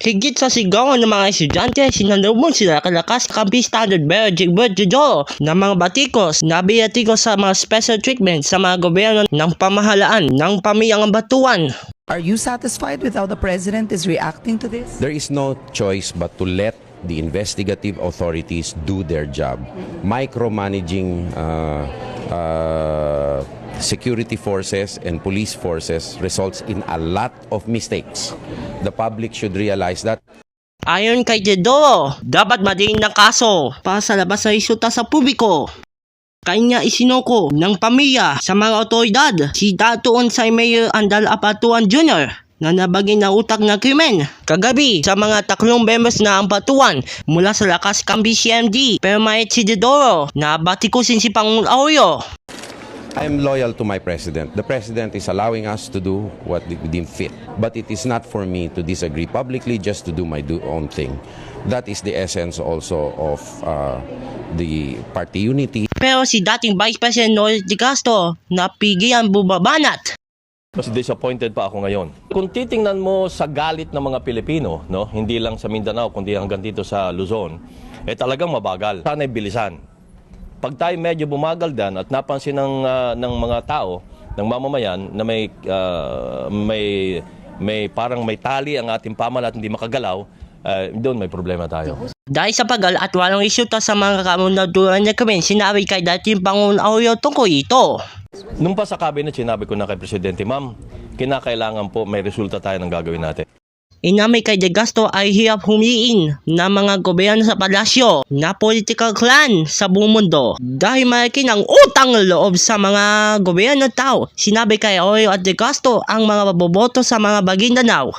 Higit sa sigawan ng mga estudyante, sinalubong sila kalakas kampi standard bearer Jigbert Jodoro ng mga batikos na biyatikos sa mga special treatment sa mga gobyerno ng pamahalaan ng pamiyang batuan. Are you satisfied with how the president is reacting to this? There is no choice but to let the investigative authorities do their job. Micromanaging security forces and police forces results in a lot of mistakes. The public should realize that. Ayon kay Jodoro, dapat madiin ng kaso para sa labas na resulta sa publiko. Kanya isinuko ng pamilya sa mga otoridad si Datuon sa Mayor Andal Apatuan Jr. na nabagin na utak na krimen kagabi sa mga 3 members na ang batuan mula sa lakas kampi CMD, pero may si Jodoro na batikusin si Pangulong Aurelio. I am loyal to my president. The president is allowing us to do what we deem fit. But it is not for me to disagree publicly just to do my own thing. That is the essence also of the party unity. Pero si dating Vice President Noel De Castro napigil ang bumabanat. Mas disappointed pa ako ngayon. Kung titingnan mo sa galit ng mga Pilipino, no, hindi lang sa Mindanao kundi hanggang dito sa Luzon, talagang mabagal. Sana'y bilisan. Pag tayo medyo bumagal dan at napansin ng mga tao, ng mamamayan na may parang may tali ang ating pamahalaan at hindi makagalaw, doon may problema tayo. Dahil sa pagal at walang resulta sa mga kamunduran niya kami, sinabi kay dating Pangulong Aurelio tungkol ito. Nung pa sa cabinet, sinabi ko na kay Presidente, ma'am, kinakailangan po may resulta tayo ng gagawin natin. Inamay kay De Castro ay hirap humiin ng mga gobyerno sa palasyo na political clan sa buong mundo dahil malaki ng utang loob sa mga gobyerno tao. Sinabi kay Aurelio at De Castro ang mga boboto sa mga Maguindanao